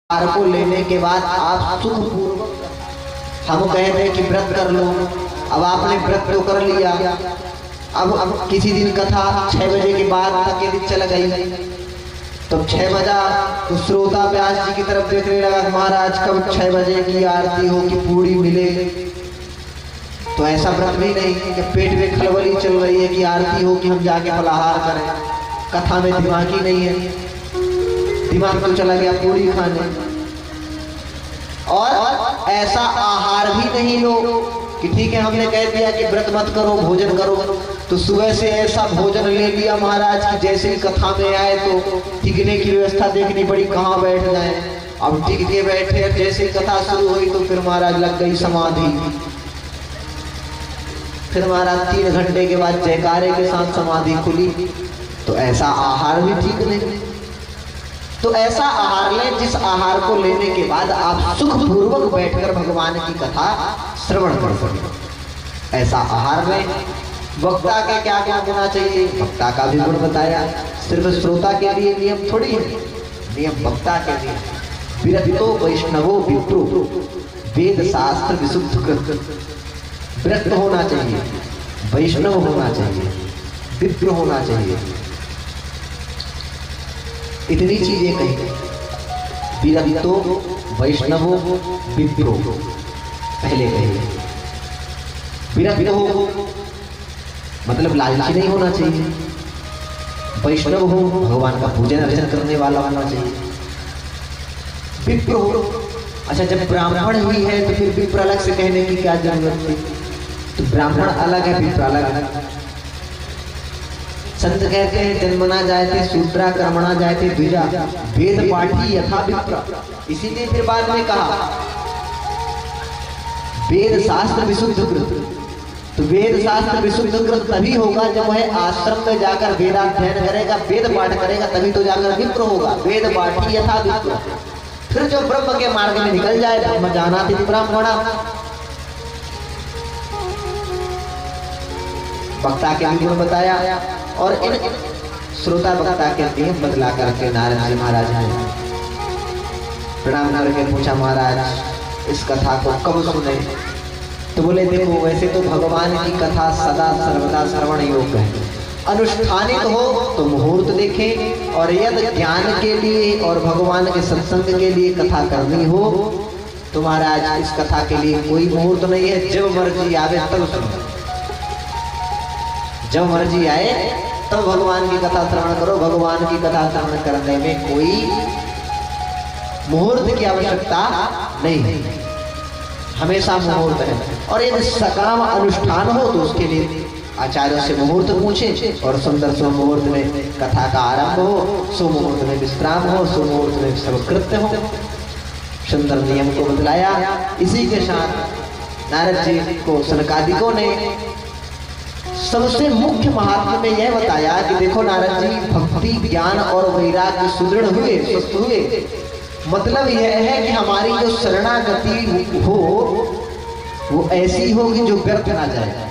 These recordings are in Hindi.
आहार को लेने के बाद आप सुखपूर्वक, हम कह रहे कि व्रत कर लो, अब आपने व्रत तो कर लिया, अब किसी दिन कथा 6 बजे के बाद तक यदि चल गई तो 6 बजा तो श्रोता व्यास जी की तरफ देखने लगा, महाराज कब 6 बजे की आरती हो कि पूरी मिले। तो ऐसा व्रत भी नहीं कि पेट में खलबली चल रही है कि आरती हो कि हम जाके फलाहार करें, कथा में दिमाग ही नहीं है, दिमाग तो चला गया पूरी खाने। और ऐसा आहार भी नहीं लो कि ठीक है हमने कह दिया कि व्रत मत करो, भोजन करो, तो सुबह से ऐसा भोजन ले लिया महाराज कि जैसे ही कथा में आए तो टिकने की व्यवस्था देखनी पड़ी, कहाँ बैठ जाए। अब टिक के बैठे, जैसे ही कथा शुरू हुई तो फिर महाराज लग गई समाधि। फिर महाराज 3 घंटे के बाद जयकारे के साथ समाधि खुली। तो ऐसा आहार भी ठीक नहीं। तो ऐसा आहार लें जिस आहार को लेने के बाद आप सुखपूर्वक बैठकर भगवान की कथा श्रवण कर सकें, ऐसा आहार लें। वक्ता के क्या क्या होना चाहिए, वक्ता का भी गुण बताया। सिर्फ श्रोता के लिए नियम थोड़ी है, नियम वक्ता के लिए। विरतो वैष्णवो विप्रो वेद शास्त्र विशुद्ध कृत। विरक्त होना चाहिए, वैष्णव होना चाहिए, विप्र होना चाहिए, इतनी चीजें कही। विरक्तो वैष्णवो विप्रो पहले कही। विरक्त हो मतलब लालची नहीं होना चाहिए, वैष्णव हो भगवान का पूजन अर्चन करने वाला होना चाहिए, विप्र हो। अच्छा, जब ब्राह्मण ही है तो फिर विप्र अलग से कहने की क्या जरूरत थी? तो ब्राह्मण अलग है, विप्र अलग है। संत कहते हैं जन्मना जायते शूद्रा कर्मणा जायते द्विजा वेद पाठी यथा विप्र। इसीलिए फिर बाद में कहा वेद शास्त्र विशुद्ध कृत। तो वेद शास्त्र विशुद्ध कृत तभी होगा जब वह आश्रम में जाकर वेदाध्ययन करेगा, वेद पाठ करेगा, तभी तो जाकर विप्र होगा। वेद पाठी यथा विप्र। फिर जो ब्रह्म के मार्ग में निकल जाए, ब्रह्म जानाति ब्राह्मणा। वक्ता के गुण बताया और इन श्रोता वक्ता के नियम बदला करके नारद जी महाराज ने प्रणाम करके पूछा, महाराज इस कथा को कब सुने? तो बोले देखो, वैसे तो भगवान की कथा सदा सर्वदा श्रवण योग्य है, अनुष्ठानित हो तो मुहूर्त देखें, और यदि ज्ञान के लिए और भगवान के सत्संग के लिए कथा करनी हो तो महाराज इस कथा के लिए कोई मुहूर्त नहीं है, जब मर्जी आवे तब सुनो, जब मर्जी आए तब भगवान की कथा श्रवण करो। भगवान की कथा श्रवण करने में कोई मुहूर्त की आवश्यकता नहीं है, हमेशा मुहूर्त है। और यदि सकाम अनुष्ठान हो तो उसके लिए आचार्यों से मुहूर्त पूछे, और सुंदर सुमुहूर्त में कथा का आरंभ हो, सुमुहूर्त में विश्राम हो, सुमुहूर्त में सब कृत्य हो। सुंदर नियम को बतलाया। इसी के साथ नारद जी को सनकादिकों ने सबसे मुख्य महात्मा में यह बताया कि देखो नारद जी, भक्ति ज्ञान और वैराग्य सुदृढ़ हुए, स्वस्थ हुए, मतलब यह है कि हमारी जो शरणागति हो वो ऐसी हो कि जो व्यर्थ ना जाए।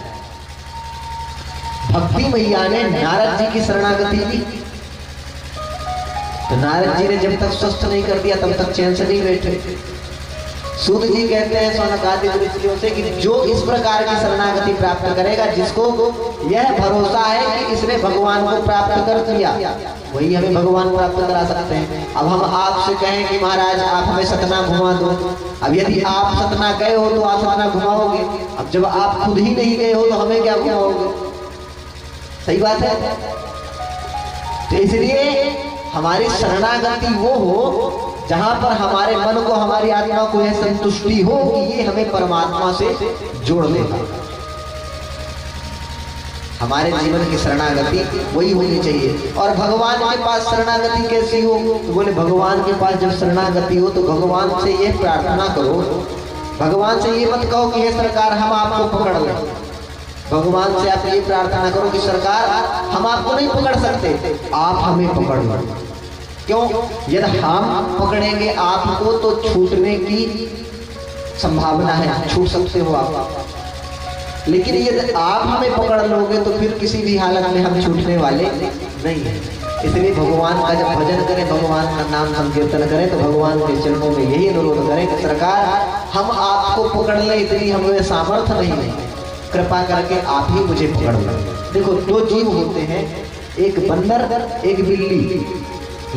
भक्ति मैया ने नारद जी की शरणागति दी, तो नारद जी ने जब तक स्वस्थ नहीं कर दिया तब तक चैन से नहीं बैठे। सूत जी कहते हैं सौनकादिक ऋषियों से कि जो इस प्रकार की शरणागति प्राप्त करेगा, जिसको यह भरोसा है कि इसने भगवान को प्राप्त कर दिया, वही हमें भगवान प्राप्त करा सकते हैं। अब हम आपसे कहें कि महाराज आप हमें सतना घुमा दो, अब यदि आप सतना गए हो तो आप सतना घुमाओगे, अब जब आप खुद ही नहीं गए हो तो हमें क्या घुमाओगे? सही बात है। तो इसलिए हमारी शरणागति वो हो जहां पर हमारे मन को, हमारी आत्मा को यह संतुष्टि हो कि ये हमें परमात्मा से जोड़ देगा। हमारे जीवन की शरणागति वही होनी चाहिए। और भगवान के पास शरणागति कैसी हो? तो बोले भगवान के पास जब शरणागति हो तो भगवान से ये प्रार्थना करो, भगवान से ये मत कहो कि हे सरकार हम आपको पकड़ लें। भगवान से आप ये प्रार्थना करो कि सरकार हम आपको नहीं पकड़ सकते, आप हमें पकड़ लो। क्यों? यदि हम पकड़ेंगे आपको तो छूटने की संभावना है, छूट सकते हो आप, लेकिन यदि आप हमें पकड़ लोगे तो फिर किसी भी हालत में हम छूटने वाले नहीं हैं। इसलिए भगवान का जब भजन करें, भगवान का नाम संकीर्तन करें, तो भगवान के चरणों में यही अनुरोध करें कि सरकार हम आपको पकड़ लें, इतनी हमें सामर्थ्य नहीं है, कृपा करके आप ही मुझे पकड़ लें। देखो दो जीव होते हैं, एक बंदर एक बिल्ली,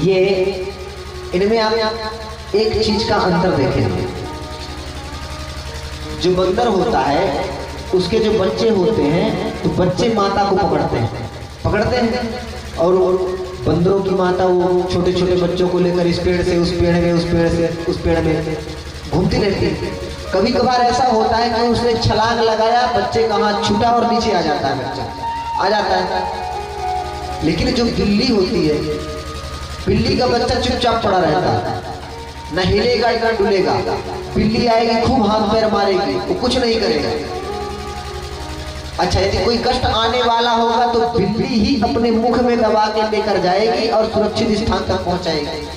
ये इनमें आप एक चीज का अंतर देखेंगे। जो बंदर होता है उसके जो बच्चे होते हैं तो बच्चे माता को पकड़ते हैं और बंदरों की माता वो छोटे छोटे बच्चों को लेकर इस पेड़ से उस पेड़ में, उस पेड़ से उस पेड़ में घूमती रहती है। कभी कभार ऐसा होता है कि उसने छलांग लगाया, बच्चे का हाथ छूटा और नीचे आ जाता है, बच्चा आ जाता है। लेकिन जो बिल्ली होती है, बिल्ली का बच्चा चुपचाप पड़ा रहता है, न हिलेगा न डुलेगा। बिल्ली आएगी खूब हाथ पैर मारेगी, वो कुछ नहीं करेगा। अच्छा, यदि कोई कष्ट आने वाला होगा तो बिल्ली ही अपने मुख में दबा के लेकर जाएगी और सुरक्षित स्थान तक पहुंचाएगी।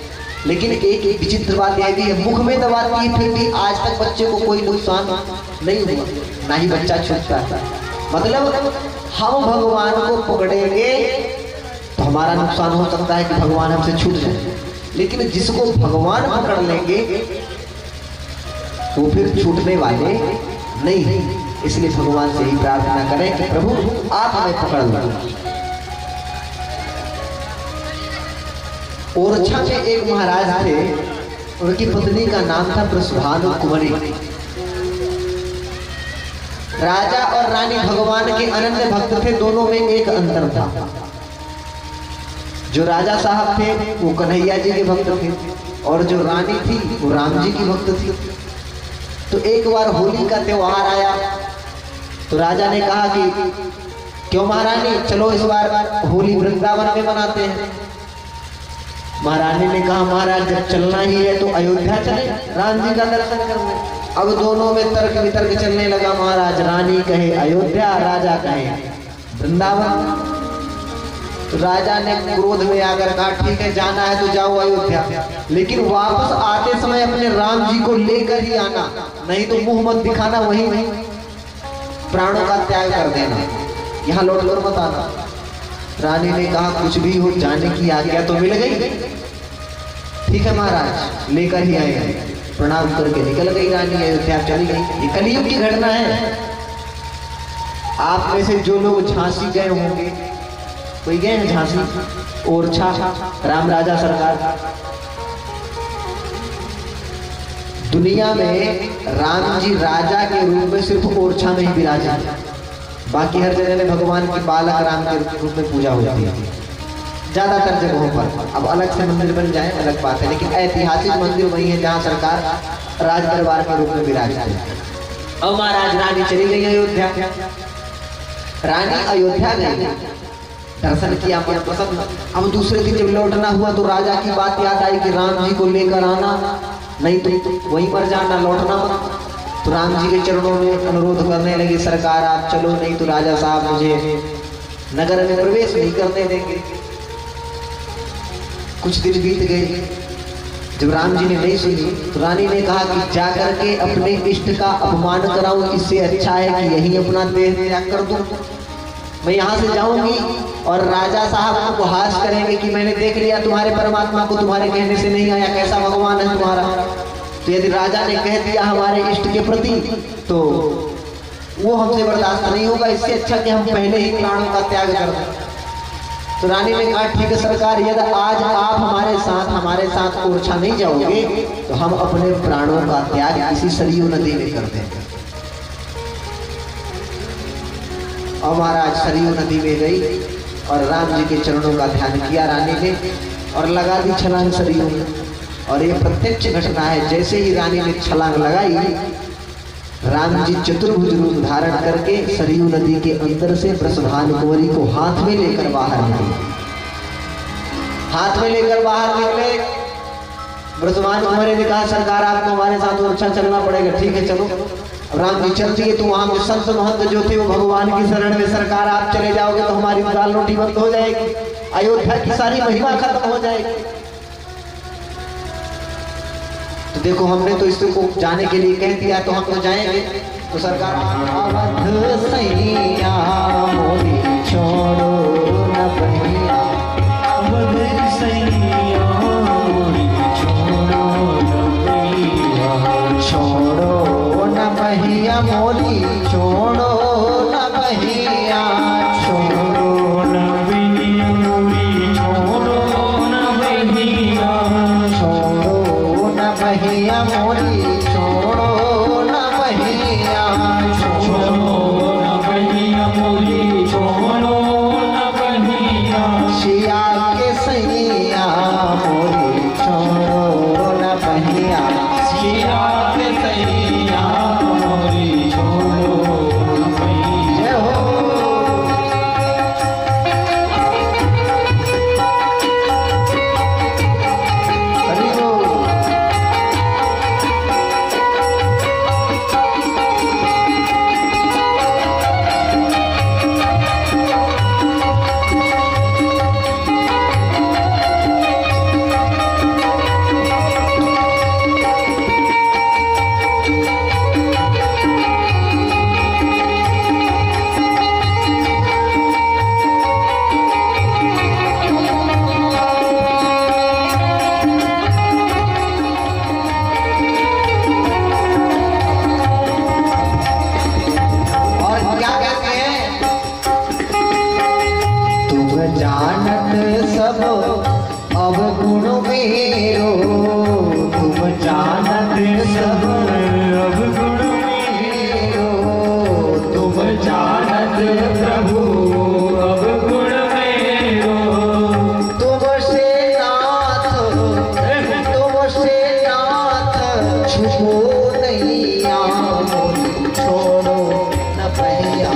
लेकिन एक विचित्र बात यह भी है, मुख में दबाती है फिर भी आज तक बच्चे को कोई नुकसान नहीं हुआ, ना ही बच्चा छूटता है। मतलब हम भगवान को पकड़ेंगे तो हमारा नुकसान हो सकता है कि भगवान हमसे छूट जाए, लेकिन जिसको भगवान पकड़ लेंगे वो फिर छूटने वाले नहीं। इसलिए भगवान से ही प्रार्थना करें कि प्रभु आप हमें पकड़ लो। ओरछा में एक महाराज थे, उनकी पत्नी का नाम था वृषभानु कुमारी। राजा और रानी भगवान के अनन्य भक्त थे, दोनों में एक अंतर था। जो राजा साहब थे वो कन्हैया जी के भक्त थे और जो रानी थी वो राम जी की भक्त थी। तो एक बार होली का त्योहार आया तो राजा ने कहा कि क्यों महारानी, चलो इस बार होली वृंदावन में मनाते हैं। महारानी ने कहा महाराज जब चलना ही है तो अयोध्या चले राम जी का दर्शन करने। अब दोनों में तर्क वितर्क चलने लगा। महाराज, रानी कहे अयोध्या, राजा कहे वृंदावन। तो राजा ने क्रोध में आकर कहा ठीक है, जाना है तो जाओ अयोध्या, लेकिन वापस आते समय अपने राम जी को लेकर ही आना, नहीं तो मुंह मत दिखाना, वहीं प्राणों का त्याग कर देना, यहाँ लौट कर मत आना। रानी ने कहा कुछ भी हो, जाने की आज्ञा तो मिल गई। ठीक है महाराज, लेकर ही आए। प्रणाम करके निकल गई रानी, अयोध्या चली गई। ये कलयुग की घटना है। आप में से जो लोग झांसी गए होंगे, कोई गए हैं झांसी, ओरछा, राम राजा सरकार। दुनिया में राम जी राजा के रूप में सिर्फ ओरछा में ही विराजे, बाकी हर जगह में भगवान की बालक राम के रूप में पूजा होती है ज्यादातर जगहों पर। अब अलग से मंदिर बन जाए अलग बात है, लेकिन ऐतिहासिक मंदिर वही है जहाँ सरकार राज दरबार के रूप में विराजते हैं। अब महाराज रानी चली गई अयोध्या। रानी अयोध्या गई, दर्शन किया मन पसंद। अब दूसरे दिन जब लौटना हुआ तो राजा की बात याद आई कि राम जी को लेकर आना, नहीं तो वहीं पर जाना, लौटना मत। तो राम जी के चरणों में अनुरोध करने लगी, सरकार आप चलो, नहीं तो राजा साहब मुझे नगर में प्रवेश नहीं करने देंगे। कुछ दिन बीत गए, जब राम जी ने नहीं सुनी तो रानी ने कहा कि जाकर के अपने इष्ट का अपमान कराऊं, इससे अच्छा है कि यही अपना देह त्याग कर दूं। मैं यहाँ से जाऊंगी और राजा साहब उपहास करेंगे कि मैंने देख लिया तुम्हारे परमात्मा को, तुम्हारे कहने से नहीं आया, कैसा भगवान है तुम्हारा। तो यदि राजा ने कह दिया हमारे इष्ट के प्रति तो वो हमसे बर्दाश्त नहीं होगा, इससे अच्छा कि हम पहले ही प्राणों का त्याग कर दें। तो रानी ने कहा ठीक है सरकार, यदि आज आप हमारे साथ ओरछा नहीं जाओगे तो हम अपने प्राणों का त्याग इसी सरयू नदी में कर देंगे। और महाराज सरयू नदी में गई और राम जी के चरणों का ध्यान किया रानी ने और लगा दी छलांग सरयू में। और ये प्रत्यक्ष घटना है, जैसे ही रानी ने छलांग लगाई, राम जी चतुर्भुज रूप धारण करके सरयू नदी के अंदर से वृषभानु कुंवरी को हाथ में लेकर बाहर निकले। हाथ में लेकर बाहर निकले। वृषभानु कुंवरी ने कहा सरकार आपको हमारे साथ ओरछा चलना पड़ेगा। ठीक है चलो। राम जी चलती है तो वहां के संत महंत जो थे वो भगवान की शरण में, सरकार आप चले जाओगे तो हमारी दाल रोटी बंद हो जाएगी, अयोध्या की सारी महिमा खत्म हो जाएगी। तो देखो हमने तो इसको जाने के लिए कह दिया तो हम तो जाएंगे। तो सरकार अवध सैया मोरी छोड़ो न बहिया, मोरी छोड़ो न बहिया, छोड़ो न बहिया मोरी, छोड़ो न बहिया, छोड़ो न बहिया मोरी, छोड़ो न बहिया, छोड़ो न बहिया मोरी, छोड़ो न बहिया, सिया के सैया मोरी छोड़ो न बहिया, सिया के सैया मोरी छोड़ो न बहिया। हरि बोल। जानत सब अवगुण मेरो, तुम जानत सब अवगुण मेरो, तुम जानत प्रभु अवगुण मेरो, तुमसे नाथ छुपो नैया मोरी, छोड़ो न बहिया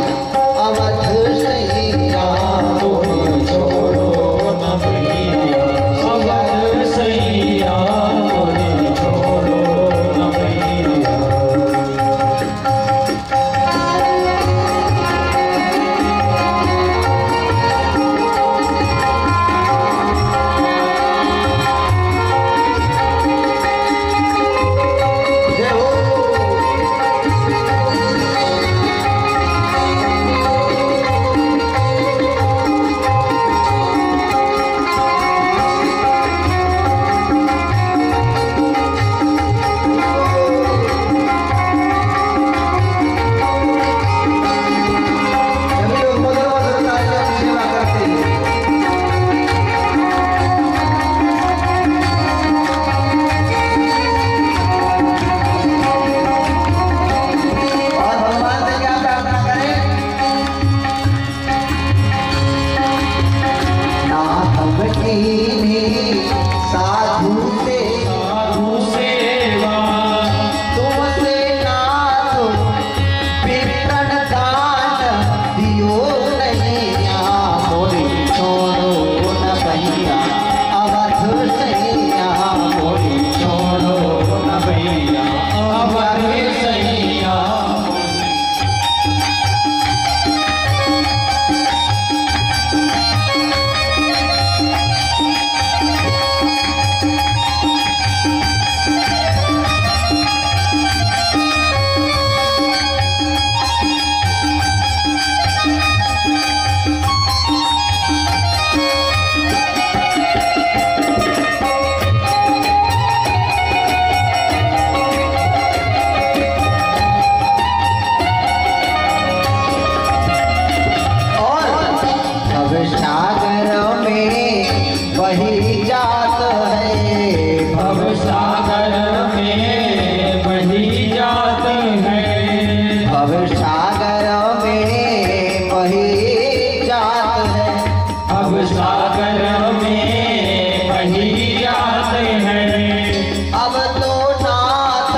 अवध सैया मोरी, छोड़ो न बहिया अवध सैया मोरी, छोड़ो न बहिया। साधु सेवा तुमसे नाथ विप्रण दान दियो नैया मोरी, छोड़ो न बहिया अवध सैया मोरी, छोड़ो न बहिया अवध सैया। वही जात है भव सागर में, वही जात है भव सागर में, वही जात है भव सागर में, वही जात है। अब तो नाथ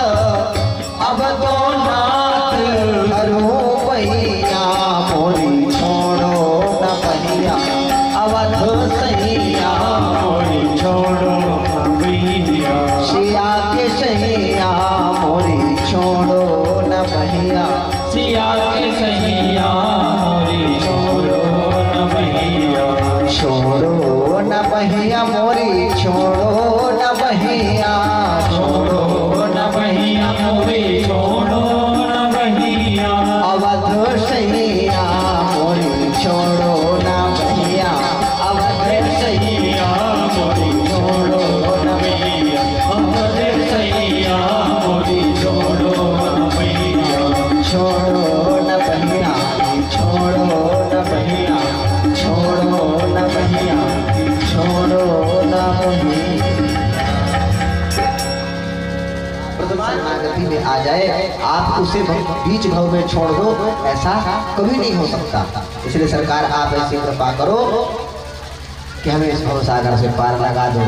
करो भैया मोरी, छोड़ो न बहिया अवध सैया मोरी, छोड़ो न बहिया सिया के सैया मोरी, छोड़ो न बहिया सिया के सैया मोरी, छोड़ो न बहिया, छोड़ो न बहिया मोरी, छोड़ो न बहिया, छोड़ो न बहिया मोरी, छोड़ो न बहिया अवध सैया मोरी, छोड़ो न बहिया अवध सैया। भगवत शरणागति में आ जाए, आप उसे बीच भव में छोड़ दो, ऐसा कभी नहीं हो सकता। इसलिए सरकार आप ऐसी कृपा करो कि हमें इस भव सागर से पार लगा दो।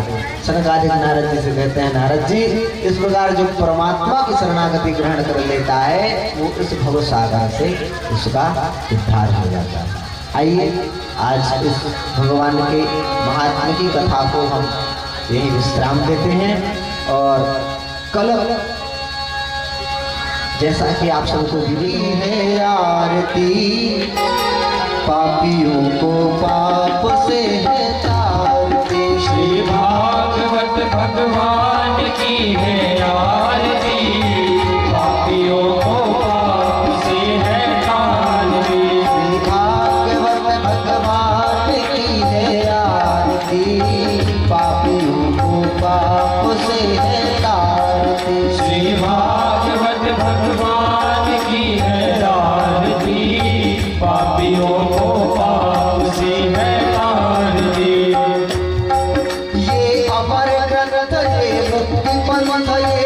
सनकादिक नारद जी से कहते हैं, नारद जी इस प्रकार जो परमात्मा की शरणागति ग्रहण कर लेता है वो इस भव सागर से उसका उद्धार हो जाता है। आइए आज इस भगवान के महात्म्य की कथा को हम यही विश्राम देते हैं और कल जैसा कि आप सबको विधि है आरती, पापियों को पाप से है तारती। श्री भागवत भगवान की है आरती, पापियों को पाप से है तारती। श्री भागवत भगवान की है आरती, पापियों को पाप से है तारती। श्री भागवत भगवान की है आरती, पापियों को पाप से है तारती। ये अमर ग्रंथ, ये मुक्ति पंथ, ये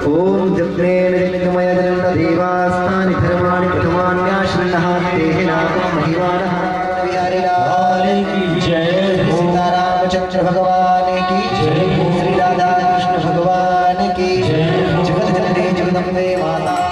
ओम जग्नेन जगमय जनन्त देवास्तानि धर्माणि प्रथमान्याश्रन्नः तेह नागं महिमानः बिहारी लाल की जय। सीतारामचंद्र भगवान की जय। श्री राधा कृष्ण भगवान की जय। जगत जननी जगदम्बे माता